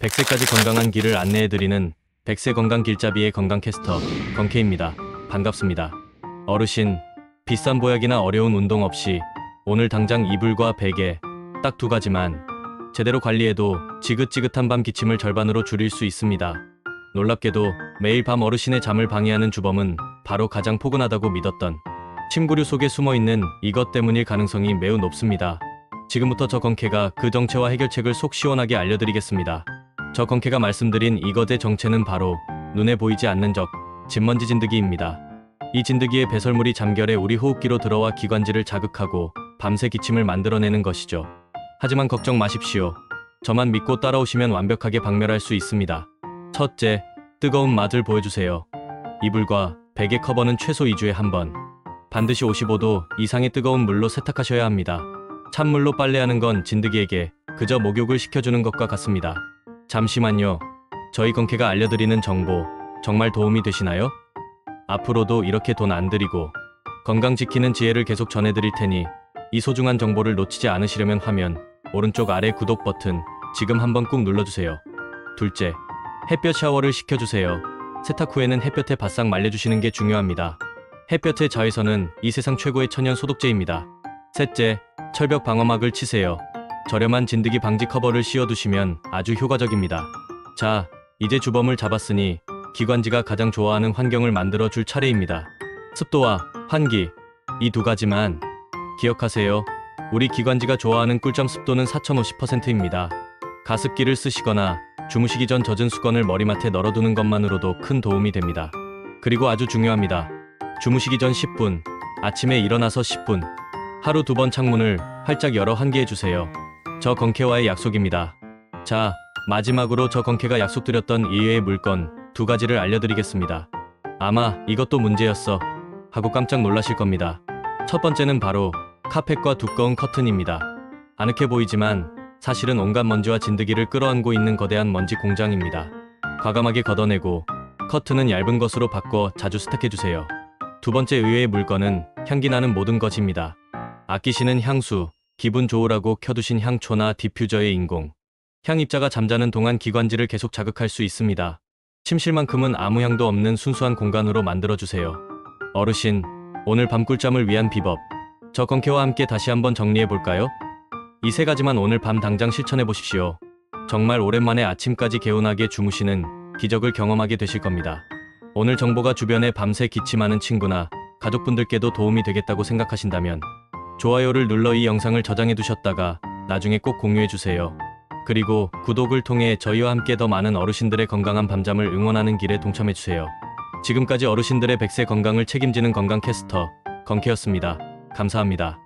100세까지 건강한 길을 안내해드리는 100세 건강 길잡이의 건강캐스터 건케입니다. 반갑습니다. 어르신, 비싼 보약이나 어려운 운동 없이 오늘 당장 이불과 베개 딱 2가지만 제대로 관리해도 지긋지긋한 밤 기침을 절반으로 줄일 수 있습니다. 놀랍게도 매일 밤 어르신의 잠을 방해하는 주범은 바로 가장 포근하다고 믿었던 침구류 속에 숨어있는 이것 때문일 가능성이 매우 높습니다. 지금부터 저 건케가 그 정체와 해결책을 속 시원하게 알려드리겠습니다. 저 건케가 말씀드린 이것의 정체는 바로 눈에 보이지 않는 적, 진먼지 진드기입니다. 이 진드기의 배설물이 잠결에 우리 호흡기로 들어와 기관지를 자극하고 밤새 기침을 만들어내는 것이죠. 하지만 걱정 마십시오. 저만 믿고 따라오시면 완벽하게 박멸할 수 있습니다. 첫째, 뜨거운 맛을 보여주세요. 이불과 베개 커버는 최소 2주에 한 번, 반드시 55도 이상의 뜨거운 물로 세탁하셔야 합니다. 찬물로 빨래하는 건 진드기에게 그저 목욕을 시켜주는 것과 같습니다. 잠시만요. 저희 건케가 알려드리는 정보 정말 도움이 되시나요? 앞으로도 이렇게 돈 안 들이고 건강 지키는 지혜를 계속 전해드릴 테니 이 소중한 정보를 놓치지 않으시려면 화면 오른쪽 아래 구독 버튼 지금 한번 꾹 눌러주세요. 둘째, 햇볕 샤워를 시켜주세요. 세탁 후에는 햇볕에 바싹 말려주시는 게 중요합니다. 햇볕의 자외선은 이 세상 최고의 천연 소독제입니다. 셋째, 철벽 방어막을 치세요. 저렴한 진드기 방지 커버를 씌워두시면 아주 효과적입니다. 자, 이제 주범을 잡았으니 기관지가 가장 좋아하는 환경을 만들어줄 차례입니다. 습도와 환기, 이 2가지만 기억하세요. 우리 기관지가 좋아하는 꿀잠 습도는 4050%입니다. 가습기를 쓰시거나 주무시기 전 젖은 수건을 머리맡에 널어두는 것만으로도 큰 도움이 됩니다. 그리고 아주 중요합니다. 주무시기 전 10분, 아침에 일어나서 10분, 하루 2번 창문을 활짝 열어 환기해주세요. 저 건케와의 약속입니다. 자, 마지막으로 저 건케가 약속드렸던 이외의 물건 2가지를 알려드리겠습니다. 아마 이것도 문제였어 하고 깜짝 놀라실 겁니다. 첫 번째는 바로 카펫과 두꺼운 커튼입니다. 아늑해 보이지만 사실은 온갖 먼지와 진드기를 끌어안고 있는 거대한 먼지 공장입니다. 과감하게 걷어내고 커튼은 얇은 것으로 바꿔 자주 세탁해주세요. 2번째 의외의 물건은 향기 나는 모든 것입니다. 아끼시는 향수, 기분 좋으라고 켜두신 향초나 디퓨저의 인공 향 입자가 잠자는 동안 기관지를 계속 자극할 수 있습니다. 침실만큼은 아무 향도 없는 순수한 공간으로 만들어주세요. 어르신, 오늘 밤 꿀잠을 위한 비법, 저 건케와 함께 다시 한번 정리해볼까요? 이 3가지만 오늘 밤 당장 실천해보십시오. 정말 오랜만에 아침까지 개운하게 주무시는 기적을 경험하게 되실 겁니다. 오늘 정보가 주변에 밤새 기침하는 친구나 가족분들께도 도움이 되겠다고 생각하신다면 좋아요를 눌러 이 영상을 저장해두셨다가 나중에 꼭 공유해주세요. 그리고 구독을 통해 저희와 함께 더 많은 어르신들의 건강한 밤잠을 응원하는 길에 동참해주세요. 지금까지 어르신들의 100세 건강을 책임지는 건강캐스터 건케였습니다. 감사합니다.